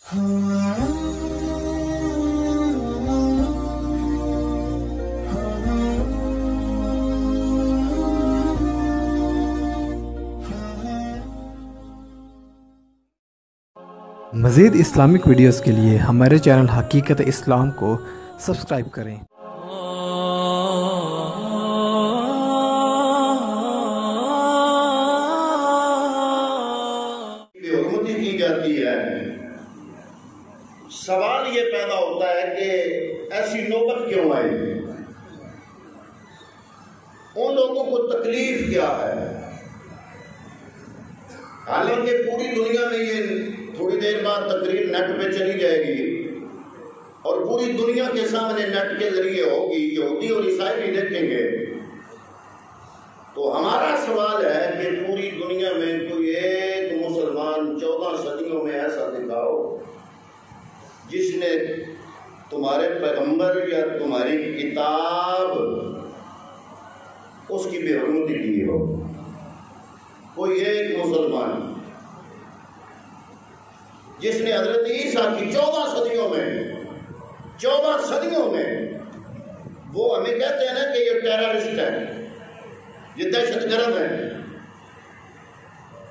مزید Islamic videos کے لیے ہمارے چینل حقیقت اسلام کو سبسکرائب کریں۔ بے حرمتی کی جاتی ہے، سوال یہ پیدا ہوتا ہے کہ ایسی نوبت کیوں آئی، ان لوگوں کو تکلیف کیا ہے؟ حالانکہ پوری دنیا میں یہ تھوڑی دیر بعد تقریر نیٹ پہ چلی جائے گی اور پوری دنیا کے سامنے نیٹ کے ذریعے ہوگی، یہودی اور عیسائی بھی دیکھیں گے۔ تو ہمارا سوال ہے کہ پوری دنیا میں کوئی ایک مسلمان 14 صدیوں میں ایسا دکھاؤ جس نے تمہارے پیغمبر یا تمہاری کتاب اس کی بے حرمتی کی ہو، کوئی ایک مسلمان جس نے حضرت عیسیٰ کی 14 صدیوں میں وہ ہمیں کہتے ہیں نا کہ یہ ٹیررسٹ ہے، یہ دہشت گرد ہے۔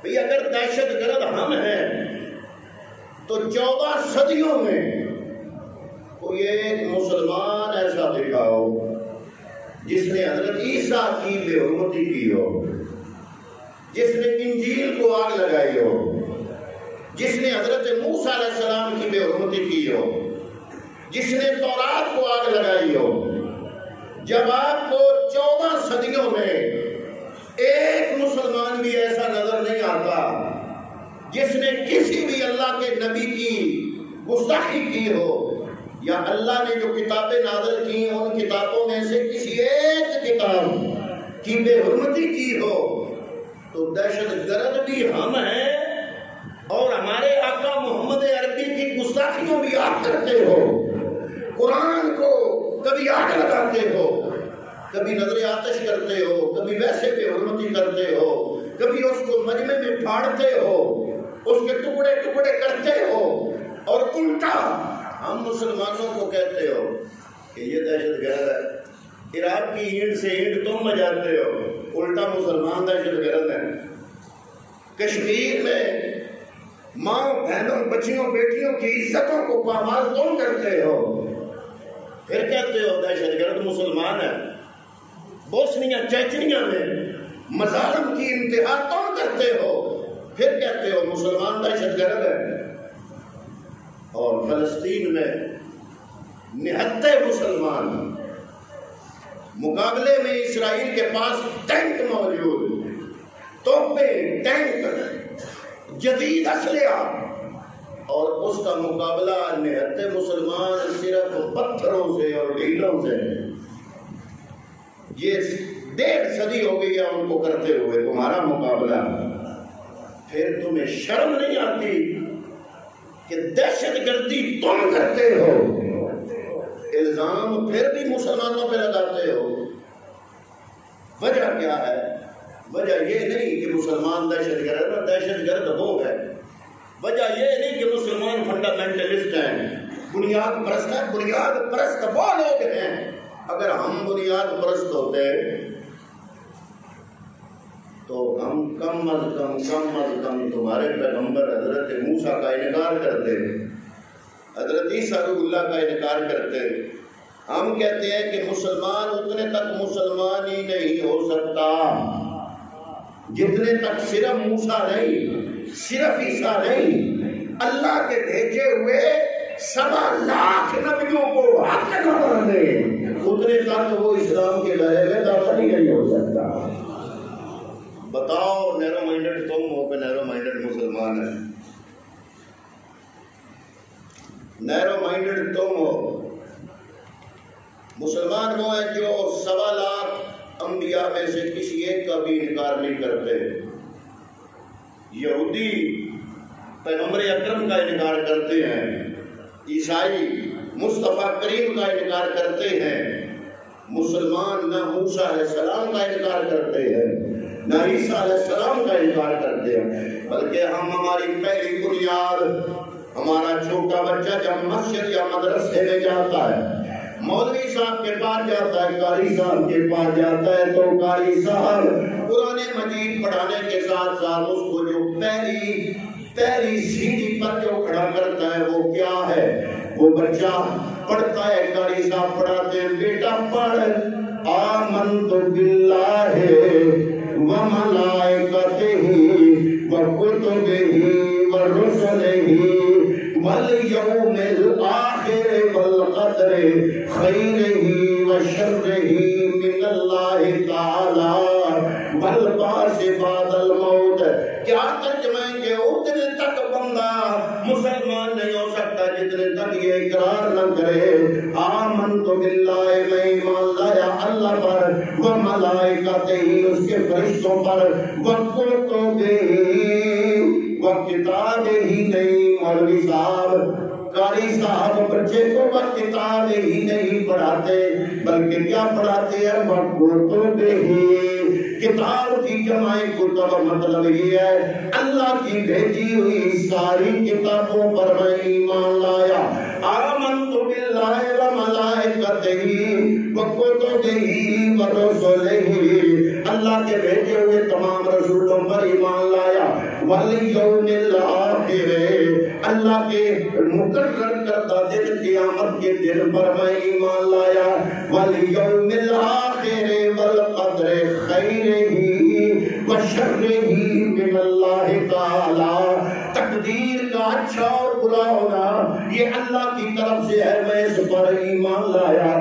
بھئی اگر دہشت گرد ہم ہیں تو 14 صدیوں میں کوئی ایک مسلمان ایسا دکھاؤ جس نے حضرت عیسیٰ کی بے حرمتی کی ہو، جس نے انجیل کو آگ لگائی ہو، جس نے حضرت موسیٰ علیہ السلام کی بے حرمتی کی ہو، جس نے تورات کو آگ لگائی ہو۔ جب آپ کو 14 صدیوں میں ایک مسلمان بھی ایسا نظر نہیں آتا جس نے کسی بھی اللہ کے نبی کی گستاخی کی ہو، یا اللہ نے جو کتابیں نازل کی ان کتابوں میں سے کسی ایک کتاب کی بے حرمتی کی ہو، تو دہشت گرد بھی ہم ہیں اور ہمارے آقا محمد عربی کی گستاخیوں بھی آپ کرتے ہو، قرآن کو کبھی آگ لگاتے ہو، کبھی نظر آتش کرتے ہو، کبھی ویسے بے حرمتی کرتے ہو، کبھی اس کو مجمع میں پھاڑتے ہو، اس کے ٹکڑے ٹکڑے کرتے ہو، اور الٹا ہم مسلمانوں کو کہتے ہو کہ یہ دہشت گرد ہے۔ عراق کی اینٹ سے اینٹ تم بجاتے ہو، الٹا مسلمان دہشت گرد ہے۔ کشمیر میں ماں بہنوں بچیوں بیٹیوں کی عزتوں کو پامال تم کرتے ہو، پھر کہتے ہو دہشت گرد مسلمان ہے۔ بوسنیا چیچنیا میں مظالم کی انتہا تم کرتے ہو، پھر کہتے ہو مسلمان دہشت گرد ہے۔ اور فلسطین میں 79 مسلمان، مقابلے میں اسرائیل کے پاس ٹینک موجود، توپیں، ٹینک، جدید اسلحہ، اور اس کا مقابلہ 79 مسلمان صرف پتھروں سے اور ڈھیلوں سے۔ یہ 1.5 صدی ہو گئی ہے ان کو کرتے ہوئے تمہارا مقابلہ۔ پھر تمہیں شرم نہیں آتی کہ دہشت گردی تم کرتے ہو، الزام پھر بھی مسلمانوں پہ لگاتے ہو؟ وجہ کیا ہے؟ وجہ یہ نہیں کہ مسلمان دہشت گرد ہے، دہشت گرد وہ ہے۔ وجہ یہ نہیں کہ مسلمان فنڈامنٹلسٹ ہیں، بنیاد پرست ہیں۔ بنیاد پرست وہ لوگ ہیں۔ اگر ہم بنیاد پرست ہوتے تو ہم کم از کم تمہارے پیغمبر حضرت موسیٰ کا انکار کرتے، حضرت عیسیٰ روح اللہ کا انکار کرتے۔ ہم کہتے ہیں کہ مسلمان اتنے تک مسلمان ہی نہیں ہو سکتا جتنے تک صرف موسیٰ نہیں، صرف عیسیٰ نہیں، اللہ کے بھیجے ہوئے 1.25 لاکھ نبیوں کو حق نہ مانے، اتنے تک وہ اسلام کے دائرے میں داخل ہی نہیں ہو سکتا۔ بتاؤ نیرو مائنڈڈ تم ہو کہ نیرو مائنڈڈ مسلمان ہے؟ نیرو مائنڈڈ تم ہو۔ مسلمان وہ ہیں جو 1.25 لاکھ انبیاء میں سے کسی ایک کا بھی انکار نہیں کرتے۔ یہودی پیغمبر اکرم کا انکار کرتے ہیں، عیسائی مصطفیٰ کریم کا انکار کرتے ہیں، مسلمان نہ موسیٰ علیہ السلام کا انکار کرتے ہیں نہ عیسیٰ علیہ السلام کا انکار کرتے ہیں، بلکہ ہم ہماری پہلی بنیاد، ہمارا چھوٹا بچہ جب مسجد یا مدرسے میں جاتا ہے، مولوی صاحب کے پاس جاتا ہے، قاری صاحب کے پاس جاتا ہے، تو قاری صاحب قرآن مجید پڑھانے کے ساتھ ساتھ اس کو جو پہلی سیڑھی پر جو کھڑا کرتا ہے وہ کیا ہے؟ وہ بچہ پڑھتا ہے، قاری صاحب پڑھاتے ہیں، بیٹا پڑھ آمنت باللہ وملائکتہ وکتبہ ورسلہ والیوم الآخر والقدر خیرہ وشرہ من اللہ تعالی والبعث بعد الموت۔ کیا ترجمہ ہے کہ اتنے تک بندہ مسلمان نہیں ہو سکتا جتنے تک یہ اقرار نہ کرے آمنت باللہ، میں ایمان لایا اللہ پر، وملائکتہ اس کے فرشتوں پر، وکتبہ کتاب ہی نہیں، مولوی صاحب قاری صاحب بچے کو کتاب ہی نہیں پڑھاتے بلکہ کیا پڑھاتے ہیں؟ کتاب کی جمع کتب مطلب یہ ہے اللہ کی بھیجی ہوئی ساری کتابوں پر میں ایمان لایا۔ آمنت باللہ وملائکتہ وکتبہ ورسلہ، اللہ کے بھیجے ہوئے تمام رسولوں پر ایمان لایا۔ والیوم الآخر، اللہ کے مقرر کردہ دن قیامت کے دن پر میں ایمان لایا۔ والیوم الآخر والقدر خیرہ وشرہ من اللہ تعالی، تقدیر کا اچھا اور برا ہونا یہ اللہ کی طرف سے ہے، میں اس پر ایمان لایا۔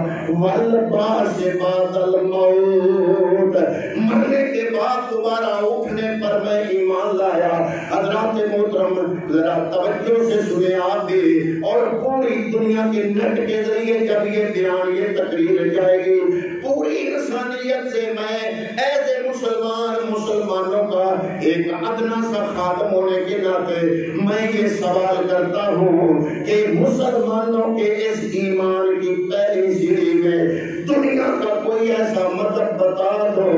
والبعث بعد الموت، مرنے کے بعد دوبارہ اٹھنے پر میں ایمان لایا۔ حضرات محترم ذرا توجہ سے سنیں آپ بھی، اور پوری دنیا کے نیٹ کے ذریعے جب یہ بیان یہ تقریر جائے گی، پوری انسانیت سے میں ایز اے مسلمانوں کا ایک ادنا سا خادم ہونے کے ناطے میں یہ سوال کرتا ہوں کہ مسلمانوں کے اس ایمان کی پہلی سیڑھی میں دنیا کا کوئی ایسا مذہب بتا دو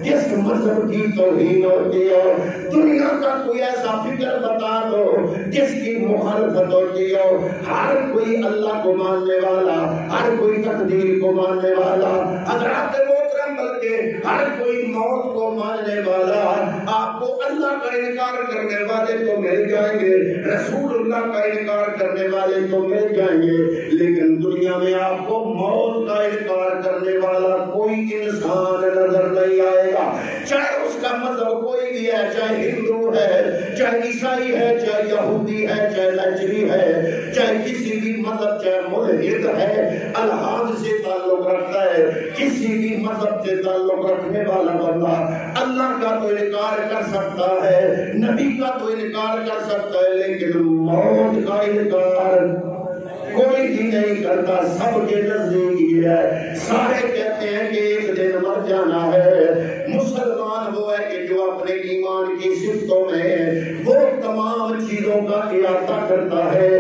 جس مذہب کی توہین ہوتی ہو، دنیا کا کوئی ایسا فکر بتا دو جس کی مخالفت ہوتی ہو۔ ہر کوئی اللہ کو ماننے والا، ہر کوئی تقدیر کو ماننے والا، حضرات محترم بلکہ ہر کوئی موت کو ماننے والا، آپ کو اللہ کا انکار کرنے والے تو مل جائیں گے، رسول اللہ کا انکار کرنے والے تو مل جائیں گے، لیکن دنیا میں آپ کو موت کا انکار کرنے والا کوئی انسان نظر نہیں آئے گا، چاہے اس کا مذہب کوئی بھی ہے، چاہے ہندو ہے، چاہے عیسائی ہے، چاہے یہودی ہے، چاہے نجری ہے، چاہے کسی بھی مذہب، چاہے ملحد ہے، الحاد سے تعلق رکھتا ہے، کسی بھی مذہب سے تعلق رکھنے والا بندہ اللہ کا تو انکار کر سکتا ہے، نبی کا تو انکار کر سکتا ہے، لیکن موت کا انکار کوئی بھی نہیں کرتا۔ سب کے نزدیک یہ ہے، سارے کہتے ہیں کہ ایک دن مر جانا ہے۔ مسلمان وہ ہے کہ جو اپنے ایمان کی صفتوں میں وہ تمام چیزوں کا احاطہ کرتا ہے،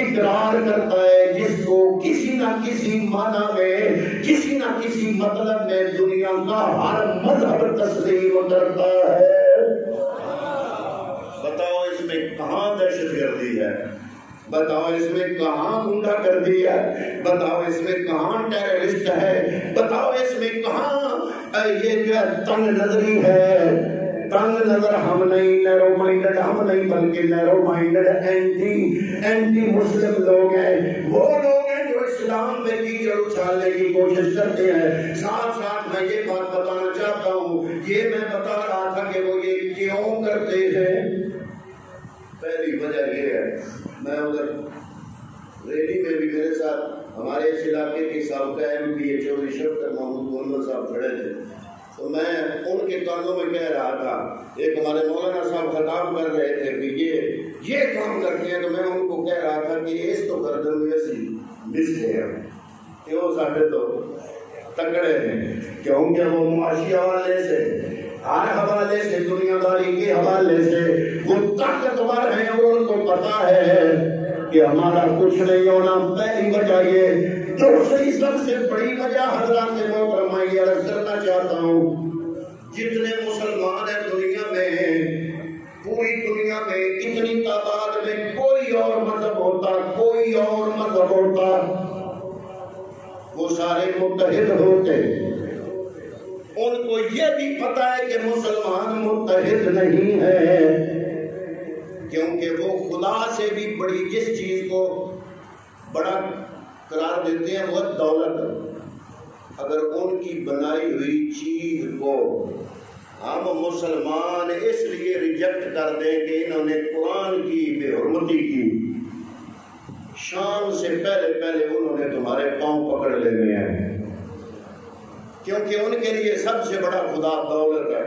اقرار کرتا ہے، جس کو کسی نہ کسی معنی میں، کسی نہ کسی مطلب میں دنیا کا ہر مذہب تسلیم کرتا ہے۔ بتاؤ اس میں کہاں دہشت گردی ہے؟ بتاؤ اس میں کہاں گنڈا گردی ہے؟ بتاؤ اس میں کہاں ٹیررسٹ ہے؟ بتاؤ اس میں کہاں یہ جو تنگ نظری ہے؟ تنگ نظر ہم نہیں، نیرو مائنڈڈ ہم نہیں، بلکہ نیرو مائنڈڈ اینٹی مسلم لوگ ہیں، وہ لوگ ہیں جو اسلام پہ کیچڑ اچھالنے کی کوشش کرتے ہیں۔ ساتھ ساتھ میں یہ بات بتانا چاہتا ہوں، یہ میں بتا رہا تھا کہ وہ یہ کیوں کرتے ہیں۔ پہلی وجہ یہ ہے، میں ادھر ریلی میں بھی میرے ساتھ ہمارے اس علاقے کے سابقہ ایم پی چودھری شفقت محمود محمد صاحب کھڑے تھے، تو میں ان کے کانوں میں کہہ رہا تھا، ایک ہمارے مولانا صاحب خطاب کر رہے تھے کہ یہ کام کرتے ہیں، تو میں ان کو کہہ رہا تھا کہ اس تو گردن میں سی مس ہے کہ وہ ساڑھے تو تکڑے ہیں، کیونکہ وہ معاشی حوالے سے، ہر حوالے سے، دنیا داری کے حوالے سے وہ طاقتور ہیں، اور ان کو پتا ہے کہ ہمارا کچھ نہیں ہونا۔ پہلی وجہ یہ، دوسری سب سے بڑی وجہ حضرات محترمہ یہ عرض کرنا چاہتا ہوں، جتنے مسلمان ہیں دنیا میں، پوری دنیا میں اتنی تعداد میں کوئی اور مذہب ہوتا، کوئی اور مذہب ہوتا، وہ سارے متحد ہوتے۔ ان کو یہ بھی پتا ہے کہ مسلمان متحد نہیں ہے، کیونکہ وہ خدا سے بھی بڑی جس چیز کو بڑا قرار دیتے ہیں وہ دولت۔ اگر ان کی بنائی ہوئی چیز کو ہم مسلمان اس لیے ریجیکٹ کر دیں کہ انہوں نے قرآن کی بے حرمتی کی، شام سے پہلے انہوں نے تمہارے پاؤں پکڑ لینے ہیں، کیونکہ ان کے لیے سب سے بڑا خدا دولت ہے،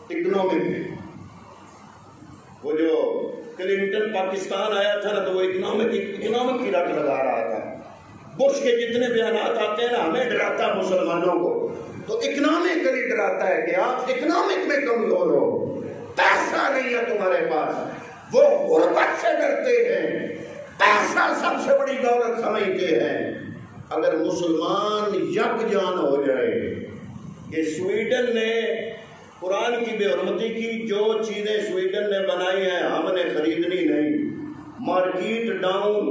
اکنامک۔ وہ جو کلنٹن پاکستان آیا تھا نا، تو وہ اکنامک کی رٹ لگا رہا تھا۔ بش کے جتنے بیانات آتے ہیں نا، ہمیں ڈراتا مسلمانوں کو، تو اکنامکلی ڈراتا ہے کہ آپ اکنامک میں کمزور ہو، پیسہ نہیں ہے تمہارے پاس۔ وہ غربت سے ڈرتے ہیں، پیسہ سب سے بڑی دولت سمجھتے ہیں۔ اگر مسلمان یکجان ہو جائے کہ سویڈن نے قرآن کی بے حرمتی کی، جو چیزیں سویڈن نے بنائی ہیں ہم نے خریدنی نہیں، مارکیٹ ڈاؤن،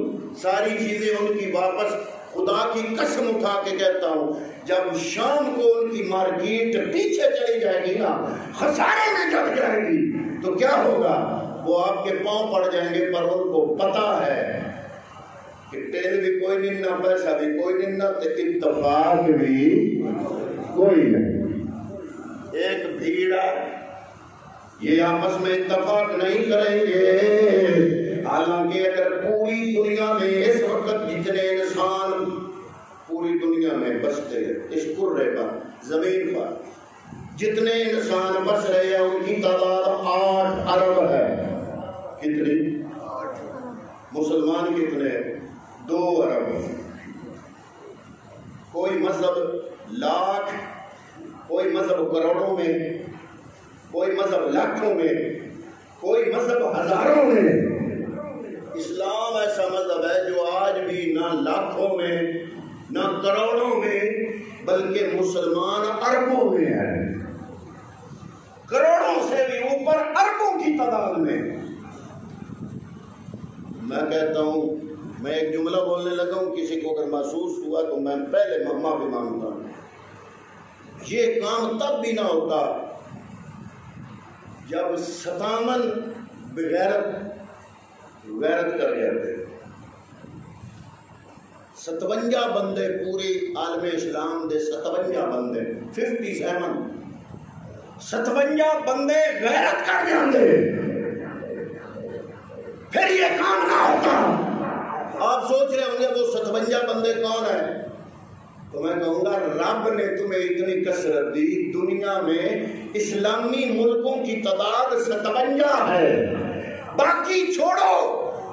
ساری چیزیں ان کی واپس۔ خدا کی قسم اٹھا کے کہتا ہوں، جب شام کو ان کی مارکیٹ پیچھے چلی جائے گی نا، خسارے میں جب جائے گی، تو کیا ہوگا؟ وہ آپ کے پاؤں پڑ جائیں گے، پر ان کو پتا ہے کہ تیل بھی کوئی نہیں نہ پیسہ بھی کوئی نہیں نہ اتفاق بھی کوئی نہیں۔ ایک بھیڑ یہ آپس میں اتفاق نہیں کریں گے۔ حالانکہ اگر پوری دنیا میں اس وقت جتنے انسان پوری دنیا میں بستے ہیں، اس کرے پر زمین پر جتنے انسان بس رہے ہیں ان کی تعداد 8 ارب ہے۔ کتنی؟ مسلمان کتنے؟ 2 ارب۔ کوئی مذہب لاکھ، کوئی مذہب کروڑوں میں، کوئی مذہب لاکھوں میں، کوئی مذہب ہزاروں میں۔ اسلام ایسا مذہب ہے جو آج بھی نہ لاکھوں میں نہ کروڑوں میں بلکہ مسلمان اربوں میں ہے، کروڑوں سے بھی اوپر اربوں کی تعداد میں۔ میں کہتا ہوں، میں ایک جملہ بولنے لگا ہوں، کسی کو اگر محسوس ہوا تو میں پہلے معافی مانگتا ہوں۔ یہ کام تب بھی نہ ہوتا جب 57 غیرت کر جاتے۔ 57 بندے پورے عالم اسلام دے 57 بندے 57 بندے غیرت کر جاتے، پھر یہ کام نہ ہوتا۔ آپ سوچ رہے ہوں گے وہ 57 بندے کون ہیں؟ تو میں کہوں گا رب نے تمہیں اتنی کثرت دی، دنیا میں اسلامی ملکوں کی تعداد 57 ہے، باقی چھوڑو،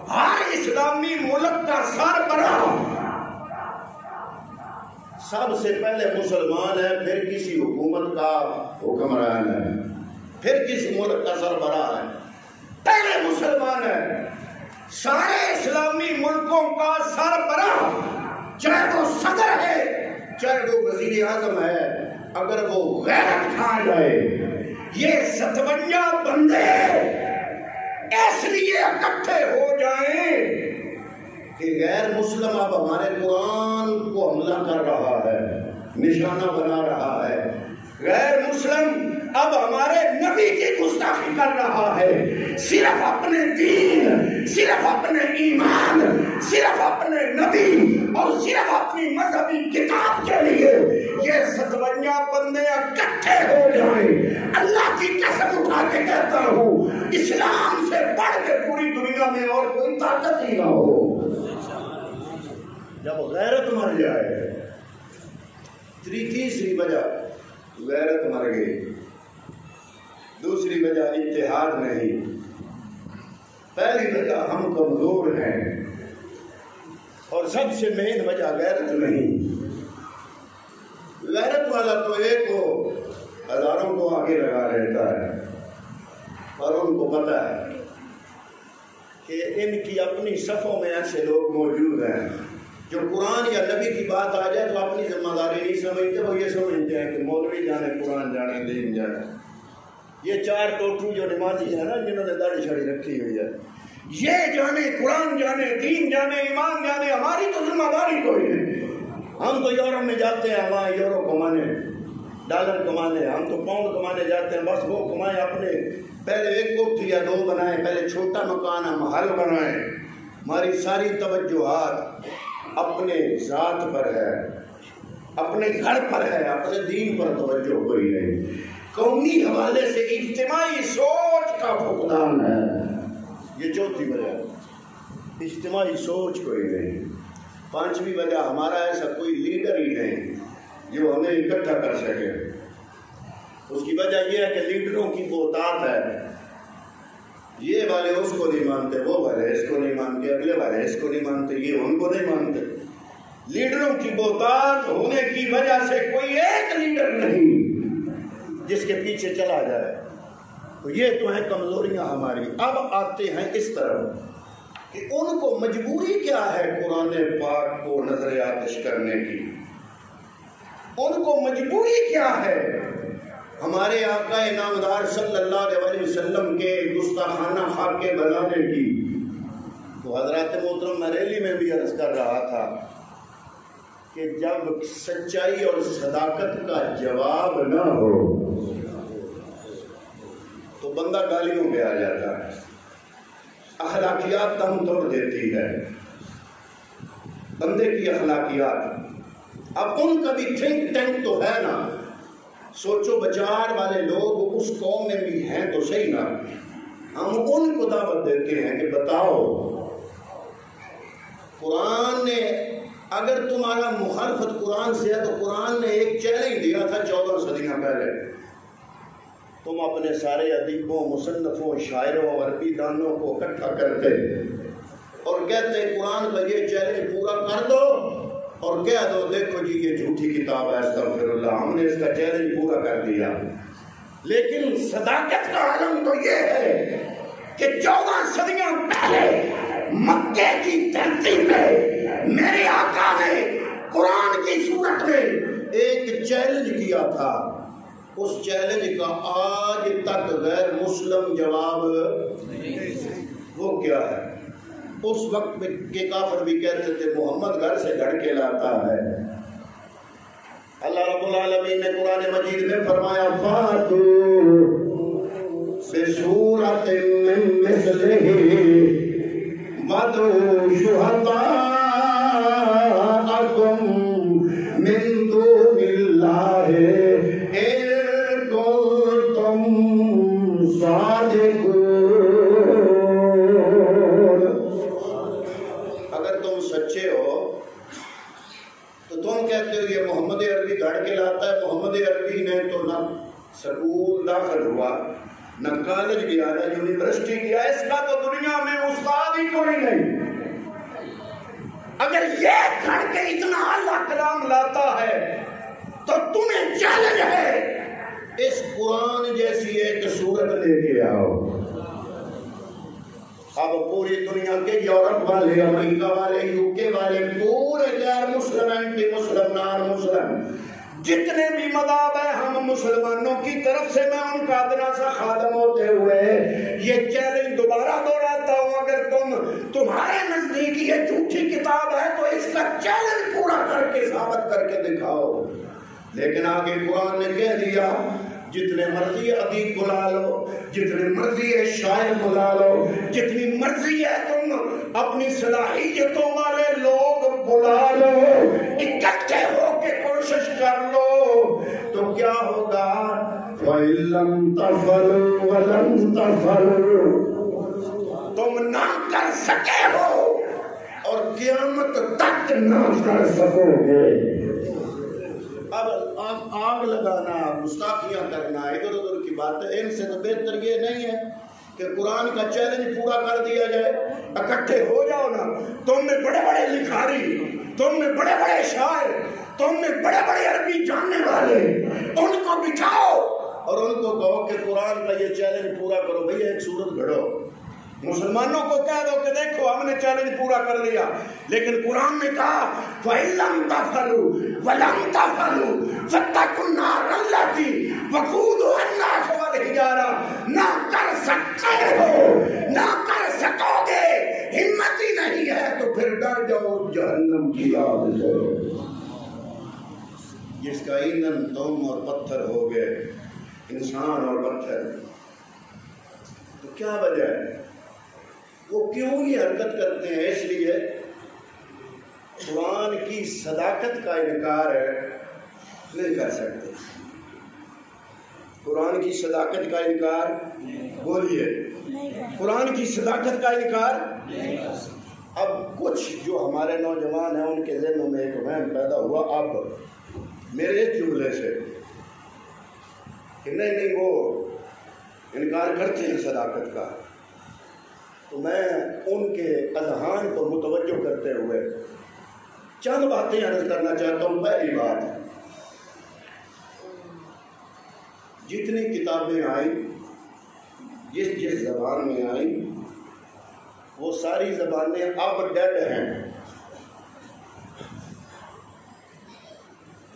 ہر اسلامی ملک کا سربراہ سب سے پہلے مسلمان ہے، پھر کسی حکومت کا حکمران ہے، پھر کسی ملک کا سربراہ ہے، پہلے مسلمان ہے۔ سارے اسلامی ملکوں کا سربراہ، چاہے وہ صدر ہے چاہے وہ وزیر اعظم ہے، اگر وہ غیرت کھا جائے، یہ 57 بندے اس لیے اکٹھے ہو جائیں کہ غیر مسلم اب ہمارے قرآن کو حملہ کر رہا ہے، نشانہ بنا رہا ہے، غیر مسلم اب ہمارے نبی کی گستاخی کر رہا ہے، صرف اپنے دین، صرف اپنے ایمان، صرف اپنے نبی اور صرف اپنی مذہبی کتاب کے لیے یہ 57 بندے اکٹھے ہو جائیں۔ اللہ کی قسم اٹھا کے کہتا ہوں، اسلام سے بڑھ کے پوری دنیا میں اور کوئی طاقت ہی نہ ہو۔ جب غیرت مر جائے، تیسری وجہ غیرت مر گئی، دوسری وجہ اتحاد نہیں، پہلی وجہ ہم کمزور ہیں، اور سب سے مین وجہ غیرت نہیں۔ غیرت والا تو ایک کو ہزاروں کو آگے لگا رہتا ہے، اور ان کو پتا ہے کہ ان کی اپنی صفوں میں ایسے لوگ موجود ہیں جو قرآن یا نبی کی بات آ جائے تو اپنی ذمہ داری نہیں سمجھتے، وہ یہ سمجھتے ہیں کہ مولوی جانے، قرآن جانے، دین جانے۔ یہ 4 ٹوٹو جو نمازی ہے نا، جنہوں نے داڑھی شاڑھی رکھی ہوئی ہے، یہ جانے، قرآن جانے، دین جانے، ایمان جانے، ہماری تو ذمہ داری کوئی نہیں۔ ہم تو یورپ میں جاتے ہیں وہاں یورو کمانے، ڈالر کمانے، ہم تو پاؤنڈ کمانے جاتے ہیں، بس وہ کمائیں اپنے، پہلے ایک کوٹھی یا 2 بنائیں، پہلے چھوٹا مکان ہم محل بنائیں۔ ہماری ساری توجہات اپنے ذات پر ہے، اپنے گھر پر ہے، اپنے دین پر توجہ کوئی نہیں۔ قومی حوالے سے اجتماعی سوچ کا فقدان ہے، یہ چوتھی وجہ، اجتماعی سوچ کوئی نہیں۔ 5ویں وجہ، ہمارا ایسا کوئی لیڈر ہی نہیں جو ہمیں اکٹھا کر سکے۔ اس کی وجہ یہ ہے کہ لیڈروں کی بہتات ہے، یہ والے اس کو نہیں مانتے، وہ والے اس کو نہیں مانتے، اگلے والے اس کو نہیں مانتے، یہ ان کو نہیں مانتے۔ لیڈروں کی بہتات ہونے کی وجہ سے کوئی ایک لیڈر نہیں جس کے پیچھے چلا جائے، تو یہ تو ہیں کمزوریاں ہماری۔ اب آتے ہیں اس طرف کہ ان کو مجبوری کیا ہے قرآن پاک کو نظر آتش کرنے کی، ان کو مجبوری کیا ہے ہمارے آقا نامدار صلی اللہ علیہ وسلم کے گستاخانہ خاکے بنانے کی۔ تو حضرات محترم، میں ریلی میں بھی عرض کر رہا تھا کہ جب سچائی اور صداقت کا جواب نہ ہو تو بندہ گالیوں پہ آ جاتا ہے، اخلاقیات دم توڑ دیتی ہے بندے کی اخلاقیات۔ اب ان کا بھی تھنک ٹینک تو ہے نا، سوچو بچار والے لوگ اس قوم میں بھی ہیں تو صحیح نا، ہم ان کو دعوت دیتے ہیں کہ بتاؤ قرآن نے، اگر تمہارا مخالفت قرآن سے ہے تو قرآن نے ایک چیلنج دیا تھا 14 صدیاں پہلے، تم اپنے سارے ادیبوں، مصنفوں، شاعروں، عربی دانوں کو اکٹھا کرتے اور کہتے قرآن کا یہ چیلنج پورا کر دو اور کہہ دو دیکھو جی یہ جھوٹی کتاب ہے، استغفر اللہ، ہم نے اس کا چیلنج پورا کر دیا۔ لیکن صداقت کا عالم تو یہ ہے کہ 14 صدیاں پہلے مکے کی دھرتی میں میرے آقا نے قرآن کی صورت میں ایک چیلنج کیا تھا، اس چیلنج کا آج تک غیر مسلم جواب نہیں۔ وہ کیا ہے؟ اس وقت کے کافر بھی کہتے تھے محمد گھر سے گھڑ کے لاتا ہے۔ اللہ رب العالمین نے قرآن مجید میں فرمایا فاتو بسورۃ من مثلہ وادعوا شہداءکم من دون اللہ ان کنتم صادقون۔ اگر تم سچے ہو تو تم کہتے ہو یہ محمد عربی گھڑ کے لاتا ہے۔ محمد عربی نے تو نہ سکول داخل ہوا، نہ کالج گیا، نہ یونیورسٹی گیا، اس کا تو دنیا میں استاد ہی کوئی نہیں۔ اگر یہ گھڑ کے اتنا اعلیٰ کلام لاتا ہے تو تمہیں چیلنج ہے اس قرآن جیسی ایک صورت لے کے آؤ۔ اب پوری دنیا کے یورپ والے، امریکہ والے، یو کے والے، پورے غیر مسلم، اینٹی مسلم، نان مسلم جتنے بھی مذہب ہیں، ہم مسلمانوں کی طرف سے میں ان کا ادنا سا خادم ہوتے ہوئے یہ چیلنج دوبارہ دہراتا ہوں، اگر تمہارے نزدیک یہ جھوٹی کتاب ہے تو اس کا چیلنج پورا کر کے ثابت کر کے دکھاؤ۔ لیکن آگے قرآن نے کہہ دیا جتنے مرضی ادیب بلا لو، جتنے مرضی شاعر بلا لو، جتنی مرضی ہے تم اپنی صلاحیتوں والے لوگ بلا لو، اکٹھے ہو کے کوشش کر لو، تو کیا ہوگا؟ وَإِن لَّمْ تَفْعَلُوا وَلَن تَفْعَلُوا، تم نہ کر سکے ہو اور قیامت تک نہ کر سکو گے۔ اب آگ لگانا، گستاخیاں کرنا، ادھر ادھر کی باتیں، ان سے تو بہتر یہ نہیں ہے کہ قرآن کا چیلنج پورا کر دیا جائے، اکٹھے ہو جاؤ نا۔ تم میں بڑے بڑے لکھاری، تم میں بڑے بڑے شاعر، تم میں بڑے بڑے عربی جاننے والے، ان کو بٹھاؤ اور ان کو کہو کہ قرآن کا یہ چیلنج پورا کرو، بھئی ایک سورت گھڑو، مسلمانوں کو کہہ دو کہ دیکھو ہم نے چیلنج پورا کر لیا، لیکن قرآن نے کہا فَإِلَّمْ تَفْعَلُوا وَلَمْ تَفْعَلُوا فَاتَّقُوا النَّارَ الَّتِي وَقُودُهَا النَّاسُ وَالْحِجَارَةُ۔ نہ کر سکتے ہو، نہ کر سکو گے، ہمت ہی نہیں ہے تو پھر ڈر جاؤ جہنم کی آگ سے، جس کا ایندھن تم اور پتھر ہو گئے، انسان اور پتھر۔ تو کیا وجہ ہے؟ وہ کیوں یہ حرکت کرتے ہیں؟ اس لیے قرآن کی صداقت کا انکار نہیں کر سکتے۔ قرآن کی صداقت کا انکار، بولیے، قرآن کی صداقت کا انکار۔ اب کچھ جو ہمارے نوجوان ہیں ان کے ذہنوں میں ایک وہم پیدا ہوا اب میرے اس جملے سے کہ نہیں وہ انکار کرتے ہیں صداقت کا، تو میں ان کے اذہان کو متوجہ کرتے ہوئے چند باتیں عرض کرنا چاہتا ہوں۔ پہلی بات، جتنی کتابیں آئیں، جس زبان میں آئیں، وہ ساری زبانیں اب ڈیڈ ہیں۔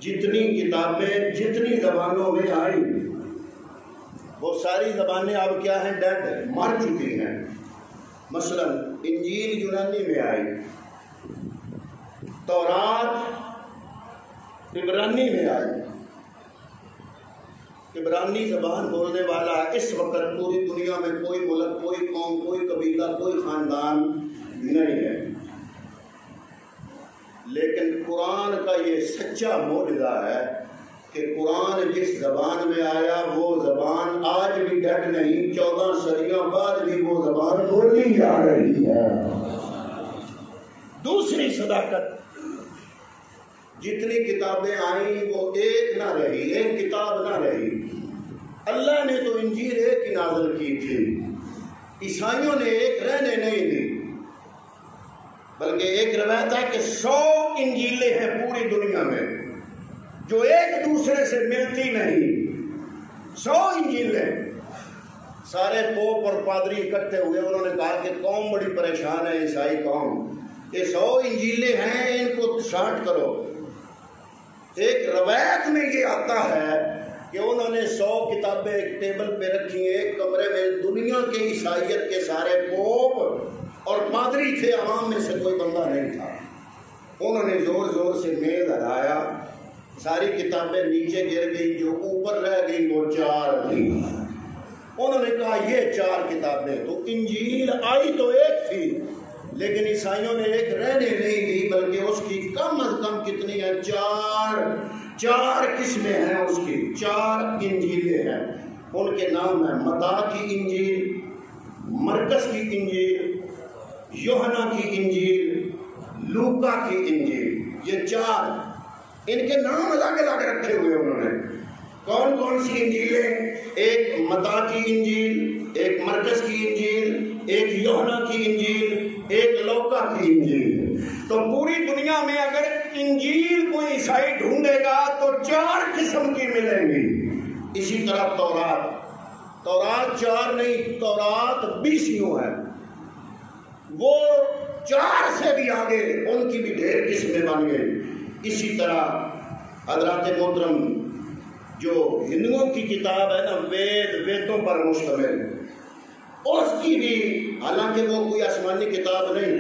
جتنی کتابیں جتنی زبانوں میں آئیں، وہ ساری زبانیں اب کیا ہیں؟ ڈیڈ، مر چکی ہیں۔ مثلا انجیل یونانی میں آئی، تورات عبرانی میں آئی۔ عبرانی زبان بولنے والا اس وقت پوری دنیا میں کوئی ملک، کوئی قوم، کوئی قبیلہ، کوئی خاندان نہیں ہے، لیکن قرآن کا یہ سچا معجزہ ہے کہ قرآن جس زبان میں آیا وہ زبان آج بھی ڈٹ نہیں، 14 صدیوں بعد بھی وہ زبان بولی جا رہی ہے۔ دوسری صداقت، جتنی کتابیں آئیں وہ ایک نہ رہی، ایک کتاب نہ رہی۔ اللہ نے تو انجیل ایک ہی نازل کی تھی، عیسائیوں نے ایک رہنے نہیں دی، بلکہ ایک روایت ہے کہ 100 انجیلیں ہیں پوری دنیا میں جو ایک دوسرے سے ملتی نہیں۔ 100 انجیلیں، سارے پوپ اور پادری اکٹھے ہوئے، انہوں نے کہا کہ قوم بڑی پریشان ہے، عیسائی قوم، یہ 100 انجیلیں ہیں، ان کو شارٹ کرو۔ ایک روایت میں یہ آتا ہے کہ انہوں نے 100 کتابیں ایک ٹیبل پہ رکھی ہیں ایک کمرے میں، دنیا کے عیسائیت کے سارے پوپ اور پادری تھے، عوام میں سے کوئی بندہ نہیں تھا۔ انہوں نے زور زور سے میز ہلایا، ساری کتابیں نیچے گر گئی، جو اوپر رہ گئی وہ 4 تھی۔ انہوں نے کہا یہ 4 کتابیں، تو انجیل آئی تو ایک تھی، لیکن عیسائیوں نے ایک رہنے نہیں دی، بلکہ اس کی کم از کم کتنی ہے؟ 4 قسمیں ہیں اس کی، 4 انجیلیں ہیں۔ ان کے نام ہیں متی کی انجیل، مرکز کی انجیل، یوحنا کی انجیل، لوکا کی انجیل۔ یہ 4، ان کے نام الگ الگ رکھے ہوئے انہوں نے۔ کون کون سی انجیلیں؟ ایک متی کی انجیل، ایک مرکز کی انجیل، ایک یوحنا کی انجیل، ایک لوکا کی انجیل۔ تو پوری دنیا میں اگر انجیل کوئی عیسائی ڈھونڈے گا تو 4 قسم کی ملیں گی۔ اسی طرح تورات 4 نہیں، تورات 20 ہے، وہ 4 سے بھی آگے، ان کی بھی ڈھیر قسمیں بن گئی۔ اسی طرح حضرات محترم جو ہندوؤں کی کتاب ہے نا، ویدوں پر مشتمل، اس کی بھی، حالانکہ وہ کوئی آسمانی کتاب نہیں،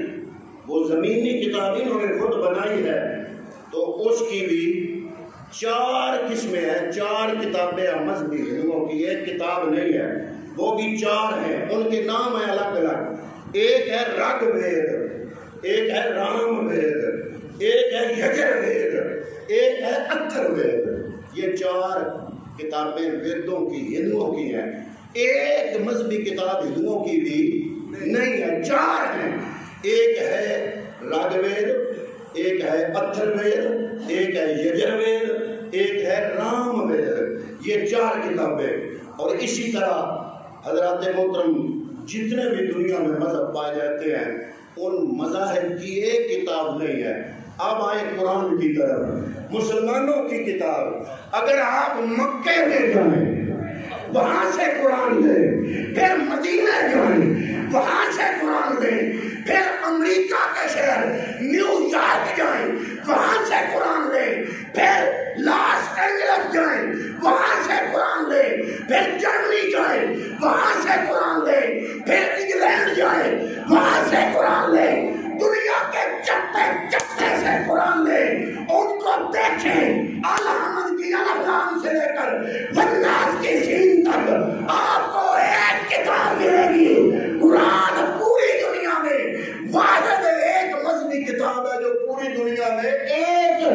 وہ زمینی کتاب انہوں نے خود بنائی ہے، تو اس کی بھی 4 قسمیں ہیں، 4 کتابیں مذہبی ہندوؤں کی، ایک کتاب نہیں ہے، وہ بھی 4 ہیں، ان کے نام ہیں الگ الگ۔ ایک ہے رگ وید، ایک ہے رام وید، ایک ہے یجر وید، ایک ہے اتھر وید۔ یہ 4 کتابیں ویدوں کی، ہندوؤں کی ہیں۔ ایک مذہبی کتاب ہندوؤں کی بھی نہیں ہے، 4 ہیں۔ ایک ہے رگ وید، ایک ہے اتھر وید، ایک ہے یجر وید، ایک ہے رام وید۔ یہ 4 کتابیں۔ اور اسی طرح حضرات محترم جتنے بھی دنیا میں مذہب پائے جاتے ہیں، ان مذاہب کی ایک کتاب نہیں ہے۔ اب آئے قرآن کی طرف، مسلمانوں کی کتاب۔ اگر آپ مکے میں جائیں، وہاں سے قرآن لیں، پھر مدینہ جائیں وہاں سے قرآن لیں، پھر امریکہ کے شہر نیو یارک جائیں وہاں سے قرآن لیں، پھر لاس اینجلس جائیں وہاں سے قرآن لیں، پھر جرمنی جائیں وہاں سے قرآن لیں، پھر انگلینڈ جائیں وہاں سے قرآن لیں، دنیا کے چپے چپے سے قرآن لیں، ان کو دیکھیں، احمد کی الفلام سے لے کر والناس کی سین تک آپ کو ایک کتاب ملے گی۔ قرآن پوری دنیا میں واحد ایک مذہبی کتاب ہے جو پوری دنیا میں ایک ہے۔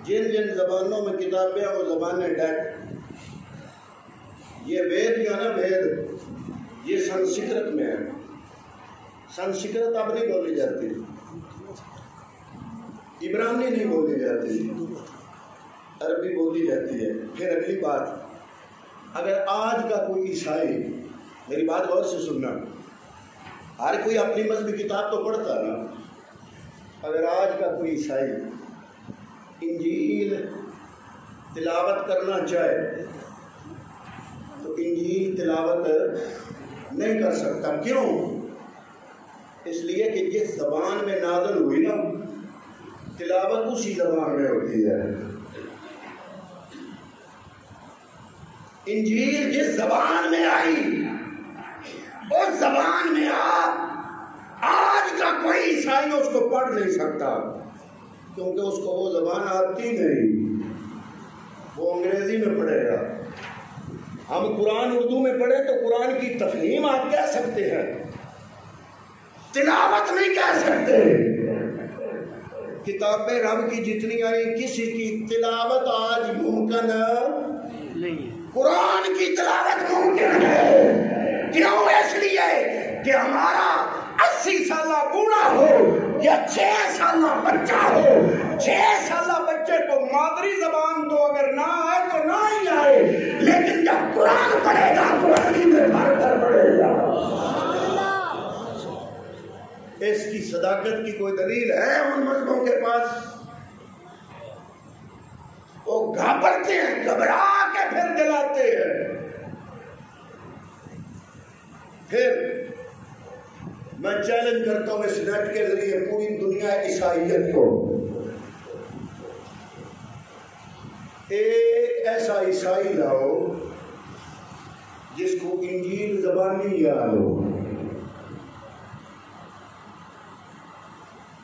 جن جن زبانوں میں کتابیں ہیں وہ زبانیں ڈیک، یہ وید جو ہے نا وید، یہ سنسکرت میں ہے، سنسکرت اب نہیں بولی جاتی، عبرانی نہیں بولی جاتی، عربی بولی جاتی ہے۔ پھر اگلی بات، اگر آج کا کوئی عیسائی، میری بات غور سے سننا، ہر کوئی اپنی مذہبی کتاب تو پڑھتا ہے نا، اگر آج کا کوئی عیسائی انجیل تلاوت کرنا چاہے تو انجیل تلاوت نہیں کر سکتا۔ کیوں؟ اس لیے کہ جس زبان میں نازل ہوئی نا تلاوت اسی زبان میں ہوتی ہے۔ انجیل جس زبان میں آئی اس زبان میں آپ آج کا کوئی عیسائی اس کو پڑھ نہیں سکتا، کیونکہ اس کو وہ زبان آتی نہیں، وہ انگریزی میں پڑھے گا۔ ہم قرآن اردو میں پڑھے تو قرآن کی تفہیم آپ کہہ سکتے ہیں، تلاوت نہیں کہہ سکتے۔ کتابیں رب کی جتنی آئی کسی کی تلاوت آج ممکن نہیں، قرآن کی تلاوت ممکن ہے۔ کیوں؟ اس لیے کہ ہمارا 80 سالہ بوڑھا ہو یا 6 سالہ بچہ ہو، 6 سالہ بچے کو مادری زبان تو اگر نہ آئے تو نہ ہی آئے، لیکن جب قرآن پڑھے گا قرآن میں بھر کر پڑھے گا۔ اس کی صداقت کی کوئی دلیل ہے ان مردوں کے پاس؟ وہ گھبرتے ہیں، گھبرا کے پھر جلاتے ہیں۔ پھر میں چیلنج کرتا ہوں اس نیٹ کے ذریعے پوری دنیا عیسائیت کو، ایک ایسا عیسائی لاؤ جس کو انجیل زبانی یاد ہو،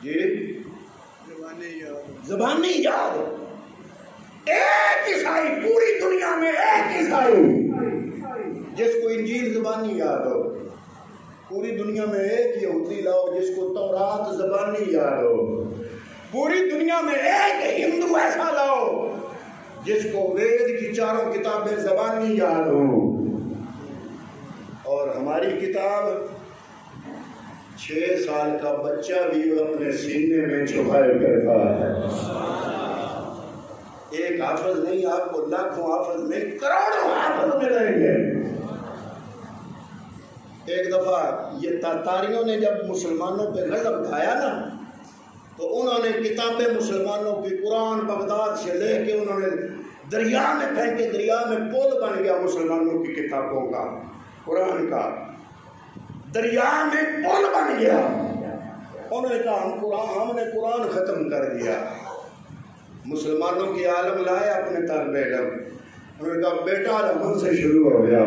جی زبانی یاد ہو، ایک عیسائی پوری دنیا میں، ایک عیسائی جس کو انجیل زبانی یاد ہو۔ پوری دنیا میں ایک یہودی لاؤ جس کو تورات زبانی یاد ہو۔ پوری دنیا میں ایک ہندو ایسا لاؤ جس کو وید کی 4 کتابیں زبانی یاد ہو۔ اور ہماری کتاب 6 سال کا بچہ بھی اپنے سینے میں چھپائے کرتا ہے۔ ایک حافظ نہیں، آپ کو لاکھوں حافظ نہیں، کروڑوں حافظ ملیں گے۔ ایک دفعہ یہ تاتاریوں نے جب مسلمانوں پہ غضب ڈھایا نا تو انہوں نے کتابیں مسلمانوں کی قرآن بغداد سے لے کے انہوں نے دریا میں پھینکے، دریا میں پول بن گیا مسلمانوں کی کتابوں کا، قرآن کا دریا میں پول بن گیا۔ انہوں نے کہا ہم نے قرآن ختم کر دیا۔ مسلمانوں کی عالم لائے اپنے طالب علم، انہوں نے کہا بیٹا علم سے شروع ہو گیا،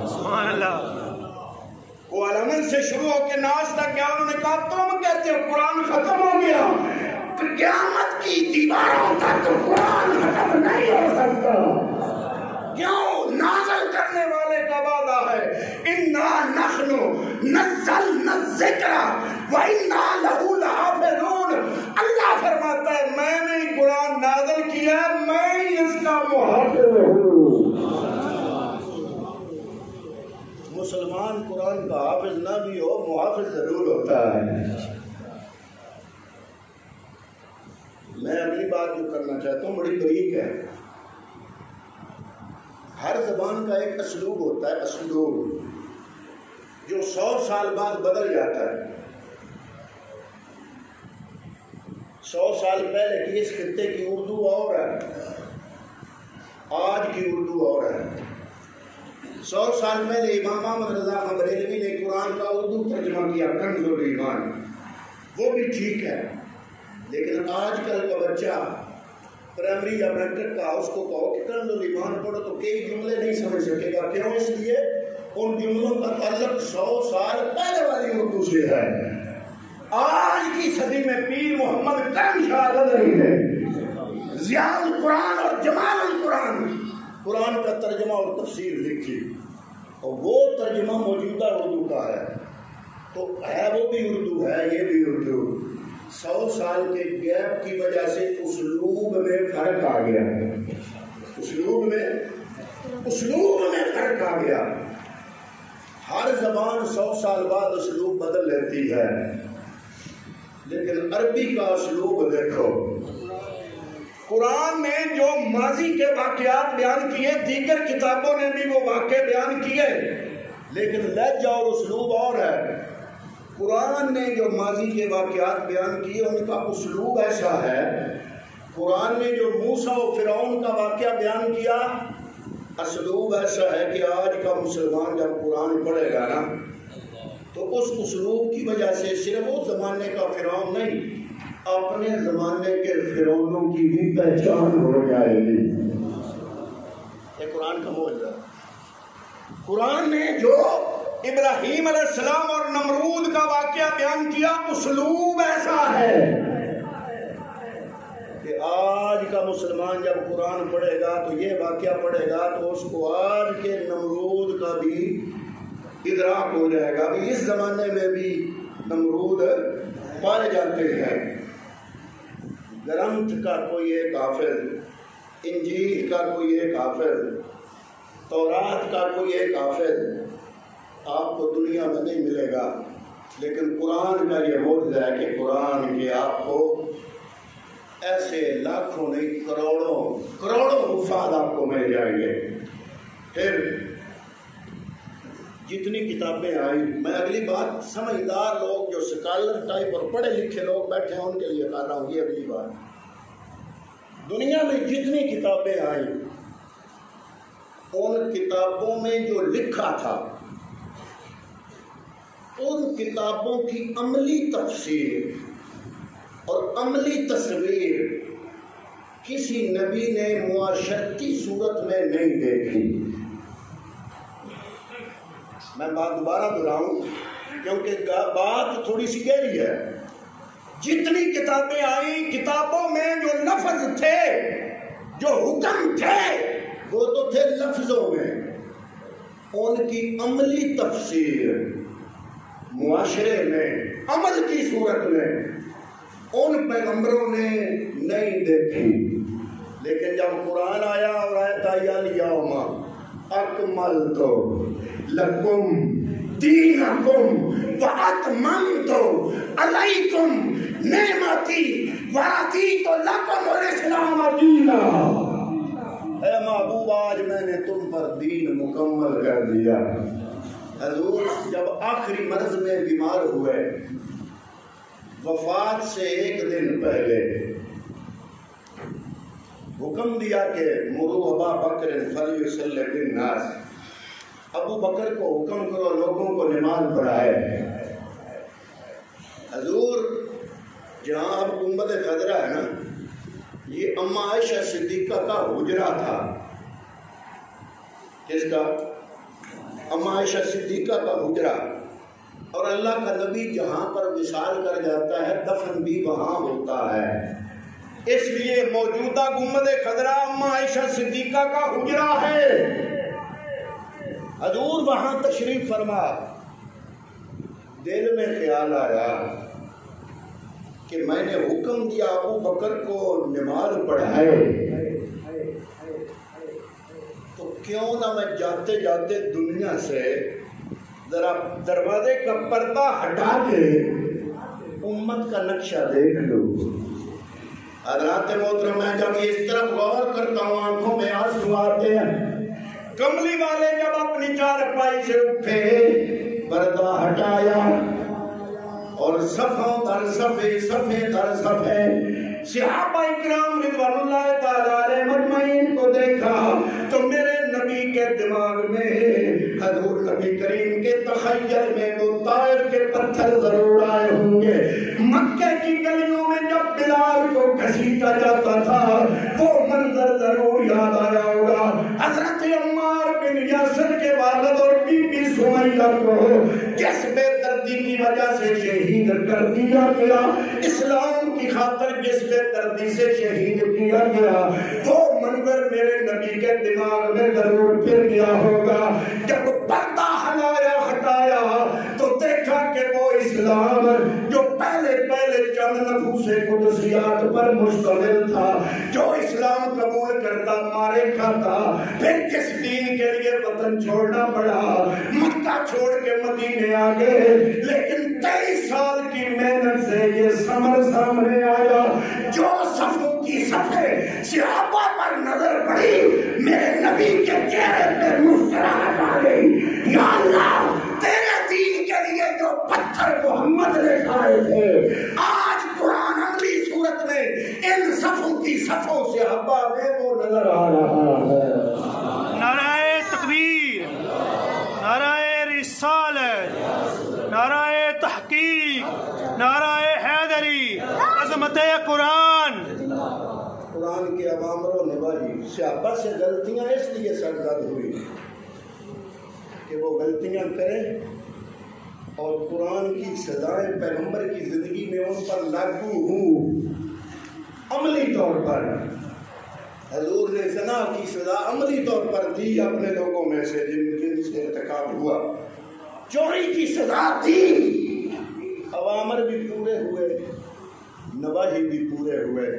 سبحان اللہ۔ وہ علم سے شروع ہو کے ناز تک گیا، انہوں نے کہا تم کہتے ہو قرآن ختم ہو گیا، قیامت کی دیواروں تک قرآن ختم نہیں ہو سکتا۔ کیوں؟ نازل کرنے والے کا وعدہ ہے، اِنَّا نَحْنُ نَزَّلْنَا الذِّکْرَ وَإِنَّا لَهُ لَحَافِظُونَ۔ اللہ فرماتا ہے میں نے قرآن نازل کیا، میں ہی اس کا محافظ ہوں۔ مسلمان قرآن کا حافظ نہ بھی ہو، محافظ ضرور ہوتا ہے۔ میں اگلی بات جو کرنا چاہتا ہوں بڑی بریک ہے۔ ہر زبان کا ایک اسلوب ہوتا ہے، اسلوب جو 100 سال بعد بدل جاتا ہے۔ 100 سال پہلے کی اس خطے کی اردو اور ہے، آج کی اردو اور ہے۔ 100 سال پہلے امام احمد رضا خان بریلوی نے قرآن کا اردو ترجمہ کیا، کنز الایمان، وہ بھی ٹھیک ہے، لیکن آج کل کا بچہ پرائمری یا میٹرک کا، اس کو کہو کہ کنز الایمان پڑھو تو کئی جملے نہیں سمجھ سکے گا۔ کیوں؟ اس لیے ان جملوں کا تعلق 100 سال پہلے والی اردو سے ہے۔ آج کی صدی میں پیر محمد کرم شاہ غزنوی نے ضیاء القرآن اور جمال القرآن، قرآن کا ترجمہ اور تفسیر لکھی، اور وہ ترجمہ موجودہ اردو کا ہے، تو ہے وہ بھی اردو ہے، یہ بھی اردو۔ 100 سال کے گیپ کی وجہ سے اسلوب میں فرق آ گیا، اسلوب میں فرق آ گیا۔ ہر زبان 100 سال بعد اسلوب بدل لیتی ہے، لیکن عربی کا اسلوب دیکھو۔ قرآن نے جو ماضی کے واقعات بیان کیے، دیگر کتابوں نے بھی وہ واقع بیان کیے، لیکن لہجہ اور اسلوب اور ہے۔ قرآن نے جو ماضی کے واقعات بیان کیے ان کا اسلوب ایسا ہے، قرآن نے جو موسیٰ و فرعون کا واقعہ بیان کیا، اسلوب ایسا ہے کہ آج کا مسلمان جب قرآن پڑھے گا نا تو اس اسلوب کی وجہ سے صرف اس زمانے کا فرعون نہیں، اپنے زمانے کے فرعونوں کی بھی پہچان ہو جائے گی۔ یہ قرآن کا معجزہ۔ قرآن نے جو ابراہیم علیہ السلام اور نمرود کا واقعہ بیان کیا، اسلوب ایسا ہے کہ آج کا مسلمان جب قرآن پڑھے گا تو یہ واقعہ پڑھے گا تو اس کو آج کے نمرود کا بھی ادراک ہو جائے گا۔ اس زمانے میں بھی نمرود پائے جاتے ہیں۔ گرنتھ کا کوئی ایک حافظ، انجیل کا کوئی ایک حافظ، تورات کا کوئی ایک حافظ آپ کو دنیا میں نہیں ملے گا، لیکن قرآن کا یہ معجزہ ہے کہ قرآن کے آپ کو ایسے لاکھوں نہیں کروڑوں حفاظ آپ کو مل جائیں گے۔ پھر جتنی کتابیں آئی، میں اگلی بات سمجھدار لوگ جو سکالر ٹائپ اور پڑھے لکھے لوگ بیٹھے ہیں ان کے لیے کہہ رہا ہوں، یہ اگلی بات، دنیا میں جتنی کتابیں آئیں ان کتابوں میں جو لکھا تھا، ان کتابوں کی عملی تفسیر اور عملی تصویر کسی نبی نے معاشرتی صورت میں نہیں دیکھی۔ میں بات دوبارہ دہراؤں کیونکہ بات تھوڑی سی گہری ہے۔ جتنی کتابیں آئیں، کتابوں میں جو لفظ تھے، جو حکم تھے، وہ تو تھے لفظوں میں، ان کی عملی تفسیر معاشرے میں عمل کی صورت میں ان پیغمبروں نے نہیں دیکھی۔ لیکن جب قرآن آیا اور آیت آئی الیوم اکملت لکم دینکم واتممت علیکم نعمتی ورضیت لکم الاسلام دینا، اے محبوب آج میں نے تم پر دین مکمل کر دیا۔ حضور جب آخری مرض میں بیمار ہوئے، وفات سے ایک دن پہلے حکم دیا کہ مرو ابا بکر فلیصلی بالناس، ابو بکر کو حکم کرو لوگوں کو نماز پڑھائے۔ حضور جہاں اب گنبد خضرا ہے نا، یہ اماں عائشہ صدیقہ کا حجرہ تھا۔ کس کا؟ اماں عائشہ صدیقہ کا حجرہ۔ اور اللہ کا نبی جہاں پر وصال کر جاتا ہے دفن بھی وہاں ہوتا ہے، اس لیے موجودہ گنبد خضرا اماں عائشہ صدیقہ کا حجرہ ہے۔ حضور وہاں تشریف فرما، دل میں خیال آیا کہ میں نے حکم دیا ابو بکر کو نماز پڑھائے، تو کیوں نہ میں جاتے جاتے دنیا سے ذرا دروازے کا پردہ ہٹا کے امت کا نقشہ دیکھ لوں۔ حضرات محترم، میں جب اس طرف غور کرتا ہوں آنکھوں میں آنسو آتے ہیں، کملی والے جب اپنی چارپائی سے اٹھے پردہ ہٹایا اور صفوں در صفے صفے در صفے صحابہ اکرام رضوان اللہ تعالیٰ علیہ مجمعین کو دیکھا تو میرے نبی کے دماغ میں حضور نبی کریم کے تخیل میں وہ طائف کے پتھر ضرور آئے ہوں گے. مکہ کی گلیوں میں جب بلال کو گھسیٹا جاتا تھا وہ منظر ضرور یاد آیا ہوگا. حضرت عمار بن یاسر کے والد اور بی بی سمیہ کو جس بے دردی کی وجہ سے شہید کر دیا گیا, اسلام کی خاطر جس بے دردی سے شہید کیا گیا, وہ منظر میرے نبی کے دماغ میں ضرور پھر گیا ہوگا. جب پردہ ہٹایا تو دیکھا کہ وہ اسلام جو پہلے چند نفوس قدسیات پر مشتمل تھا, جو اسلام قبول کرتا مارے کھاتا, پھر جس دین کے لیے وطن چھوڑنا پڑا, مکہ چھوڑ کے مدینے آ گئے, لیکن 23 سال کی محنت سے یہ ثمر سامنے آیا. جو صفوں کی صفیں صحابہ پر نظر پڑی, میرے نبی کے چہرے پہ مسکراہٹ آ گئی. یا اللہ, تیرے دین کے لیے جو پتھر محمد نے کھائے تھے, آج قرآن عملی صورت میں ان صفوں کی صفوں صحابہ میں وہ نظر آ رہا ہے. نعرہ تکبیر, نعرہ رسالت, نعرہ تحقیق, نعرہ حیدری, عظمت قرآن. قرآن کے اوامر و نواہی, صحابہ سے غلطیاں اس لیے سرزد ہوئی کہ وہ غلطیاں کریں اور قرآن کی سزائیں پیغمبر کی زندگی میں ان پر لاگو ہوں. عملی طور پر حضور نے زنا کی سزا عملی طور پر دی اپنے لوگوں میں سے جن سے ارتکاب ہوا. چوری کی سزا دی, اوامر بھی پورے ہوئے, نواہی بھی پورے ہوئے.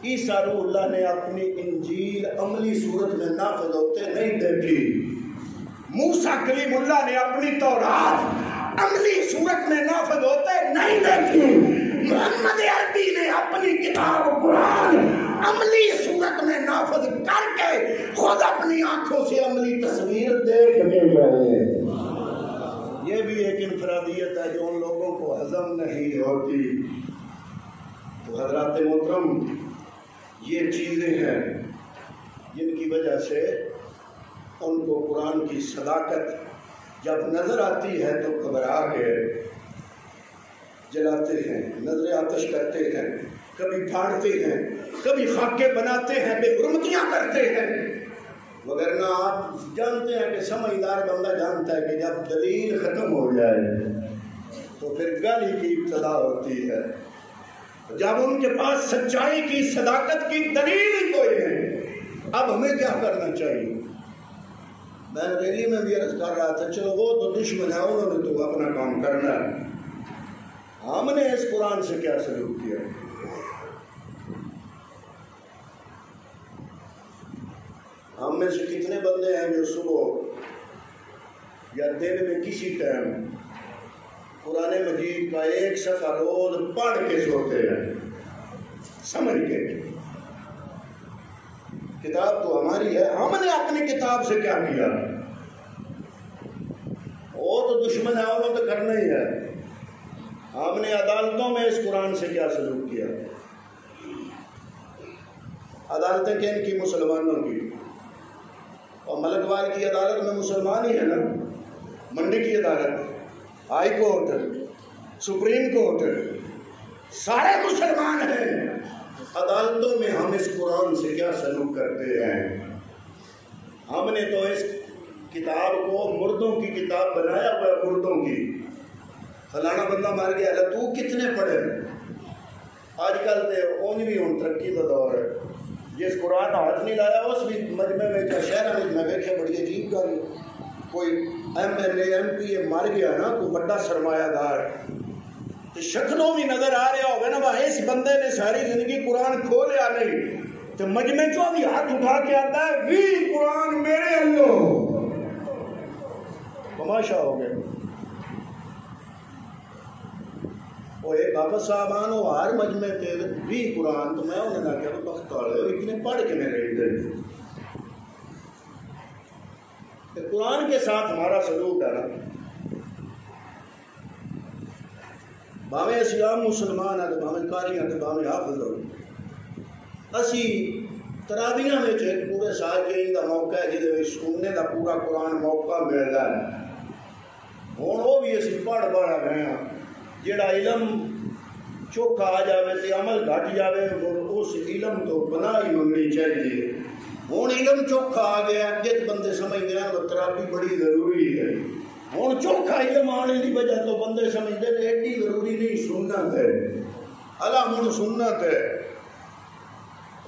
عیسیٰ روح اللہ نے اپنی انجیل عملی صورت میں نافذ ہوتے نہیں دیکھی. موسیٰ کلیم اللہ نے اپنی تورات عملی صورت میں نافذ ہوتے نہیں دیکھی. محمد عربی نے اپنی کتاب قرآن عملی صورت میں نافذ کر کے خود اپنی آنکھوں سے عملی تصویر دیکھ کے گئے. یہ بھی ایک انفرادیت ہے جو ان لوگوں کو ہضم نہیں ہوتی. تو حضرات محترم, یہ چیزیں ہیں جن کی وجہ سے ان کو قرآن کی صداقت جب نظر آتی ہے تو گھبرا کے جلاتے ہیں, نظر آتش کرتے ہیں, کبھی پھاڑتے ہیں, کبھی خاکے بناتے ہیں, بے حرمتیاں کرتے ہیں. وگرنہ آپ جانتے ہیں کہ سمجھدار بندہ جانتا ہے کہ جب دلیل ختم ہو جائے تو پھر گالی کی ابتدا ہوتی ہے. جب ان کے پاس سچائی کی صداقت کی دلیل ہی کوئی ہے, اب ہمیں کیا کرنا چاہیے؟ میں ریلی میں بھی عرض کر رہا تھا, چلو وہ تو دشمن ہے, انہوں نے تو اپنا کام کرنا ہے, ہم نے اس قرآن سے کیا سلوک کیا؟ ہم میں سے کتنے بندے ہیں جو صبح یا دن میں کسی ٹائم قرآن مجید کا ایک صفحہ روز پڑھ کے سوتے ہیں, سمجھ کے کتاب تو ہماری ہے, ہم نے اپنی کتاب سے کیا کیا؟ وہ تو دشمن ہے, انہوں تو کرنا ہی ہے. ہم نے عدالتوں میں اس قرآن سے کیا سلوک کیا؟ عدالتیں کن کی؟ مسلمانوں کی. اور ملک وال کی عدالت میں مسلمان ہی ہے نا, منڈی کی عدالت, ہائی کورٹ, سپریم کورٹ, سارے مسلمان ہیں. عدالتوں میں ہم اس قرآن سے کیا سلوک کرتے ہیں؟ ہم نے تو اس کتاب کو مردوں کی کتاب بنایا ہوا ہے, مردوں کی. فلانا بندہ مار گیا, تو کتنے پڑھے؟ آج کل تے اون بھی ہوں ترقی کا دور ہے, جس قرآن ہاتھ نہیں لایا اس بھی مجمع میں کیا شہر میں ویکھے بڑی عجیب گل, کوئی M L A M P A مر گیا نا, کوئی بڑا سرمایہ دار, تو شکلوں بھی نظر آ رہا ہوگا نا, وہ اس بندے نے ساری زندگی قرآن کھولیا نہیں, تو مجمع چوں بھی ہاتھ اٹھا کے آتا ہے وی قرآن میرے اللہ, تماشا ہو گیا. وہ ایک آفت صاحبان ہو ہر مجمع تے بھی قرآن, تو میں انہیں نہ کہا بخت والے اتنے پڑھ کے میرے ادھر کہ قرآن کے ساتھ ہمارا سلوک ہے نا، باویں اسی عام مسلمان ہیں، باویں قاری ہیں، باویں حافظ ہو، اسی تراویاں میں ایک پورے سال کے کا موقع ہے جہاں سننے کا پورا قرآن موقع ملتا ہے۔ ہوں وہ بھی اسی پڑھ گئے ہیں، جڑا علم چوکھا آ جائے تو عمل گھٹ جائے، اس علم تو بنا ہی مننی چاہیے۔ ہوں علم چوکھا آ گیا، اگے بندے سمجھ گئے ترابی بڑی ضروری ہے۔ ہوں چوکھا علم آنے کی وجہ تو بندے سمجھتے ہیں ایڈی ضروری نہیں، سنت ہے اللہ ہوں سنت ہے،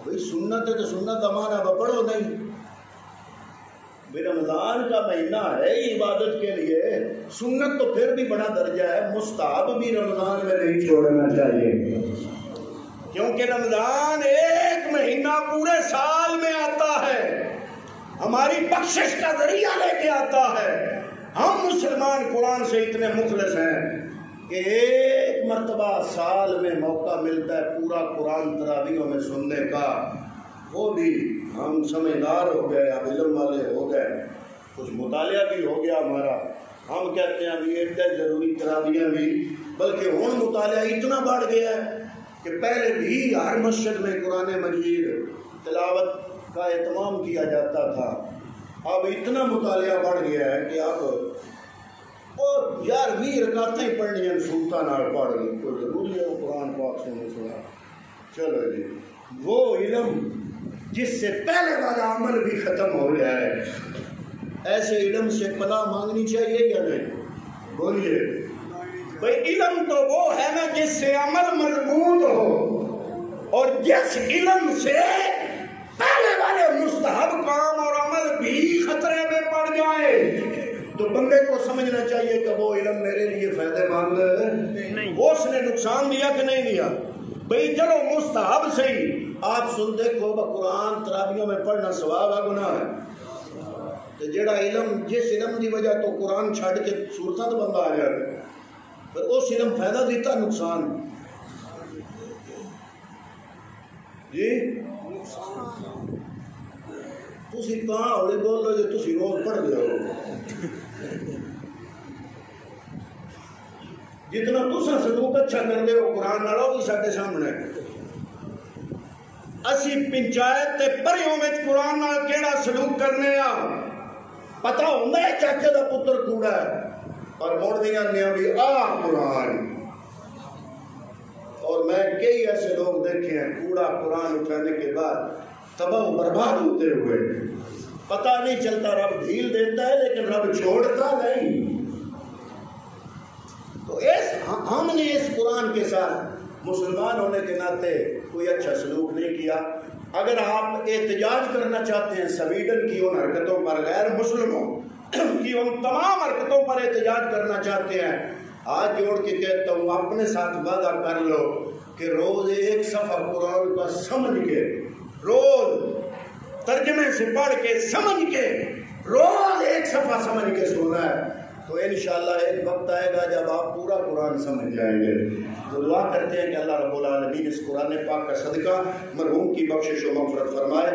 بھائی سنت ہے تو سنت امانہ پڑھو نہیں۔ رمضان کا مہینہ ہے عبادت کے لیے، سنت تو پھر بھی بڑا درجہ ہے، مستحب بھی رمضان میں نہیں چھوڑنا چاہیے، کیونکہ رمضان ایک مہینہ پورے سال میں آتا ہے، ہماری بخشش کا ذریعہ لے کے آتا ہے۔ ہم مسلمان قرآن سے اتنے مخلص ہیں کہ ایک مرتبہ سال میں موقع ملتا ہے پورا قرآن تراویحوں میں سننے کا، وہ بھی ہم سمجھدار ہو گئے، اب علم والے ہو گئے، کچھ مطالعہ بھی ہو گیا ہمارا، ہم کہتے ہیں ابھی ایک ضروری تراویحیں بھی، بلکہ ہوں مطالعہ اتنا بڑھ گیا ہے کہ پہلے بھی ہر مسجد میں قرآن مجید تلاوت کا اہتمام کیا جاتا تھا، اب اتنا مطالعہ بڑھ گیا ہے کہ اب اور یار 20 رکعتیں پڑھنی ہیں سلطان پڑھ لی، کوئی ضروری ہے وہ قرآن پاک سنا، چلو جی وہ علم جس سے پہلے والا عمل بھی ختم ہو جائے، ایسے علم سے پناہ مانگنی چاہیے یا نہیں؟ بولیے بھائی، علم تو وہ ہے نا جس سے عمل مضبوط ہو، اور جس علم سے پہلے والے مستحب کام اور عمل بھی خطرے میں پڑ جائے تو بندے کو سمجھنا چاہیے کہ وہ علم میرے لیے فائدہ مند نہیں، وہ اس نے نقصان دیا کہ نہیں دیا۔ بھئی چلو مستحب سے ہی آپ سن دیکھو قرآن تراویحوں میں پڑھنا ثواب ہے گناہ ہے؟ تو جڑا علم جس علم کی وجہ تو قرآن چھڑ کے صورتاں تو بندہ آ جائے، پھر اس علم فائدہ دیتا نقصان؟ جی تسی کہاں ہولی بول رہے جو تسی روز پڑھ گئے ہو، جتنا تسا سلوک اچھا کر دے ہو قرآن نالو بھی ساڈے سامنے، اسی پنچایت تے پریوں میں قرآن نال کیڑا سلوک کرنے آ پتہ ہوندا ہے چاچے دا پتر کوڑا ہے، اور موڑ دیاں نے بھی قرآن، اور میں کئی ایسے لوگ دیکھے ہیں کوڑا قرآن اٹھانے کے بعد تباہ و برباد ہوتے ہوئے، پتہ نہیں چلتا رب ڈھیل دیتا ہے لیکن رب چھوڑتا نہیں۔ تو ہم نے اس قرآن کے ساتھ مسلمان ہونے کے ناطے کوئی اچھا سلوک نہیں کیا۔ اگر آپ احتجاج کرنا چاہتے ہیں سویڈن کی ان حرکتوں پر، غیر مسلموں کی ان تمام حرکتوں پر احتجاج کرنا چاہتے ہیں، ہاتھ جوڑ کے کہتا ہوں اپنے ساتھ وعدہ کر لو کہ روز ایک صفحہ قرآن کا سمجھ کے، روز ترجمے سے پڑھ کے سمجھ کے، روز ایک صفحہ سمجھ کے سونا ہے، تو انشاءاللہ ایک وقت آئے گا جب آپ پورا قرآن سمجھ جائیں گے۔ تو دعا کرتے ہیں کہ اللہ رب العالمین اس قرآن پاک کا صدقہ مرحوم کی بخشش و مغفرت فرمائے۔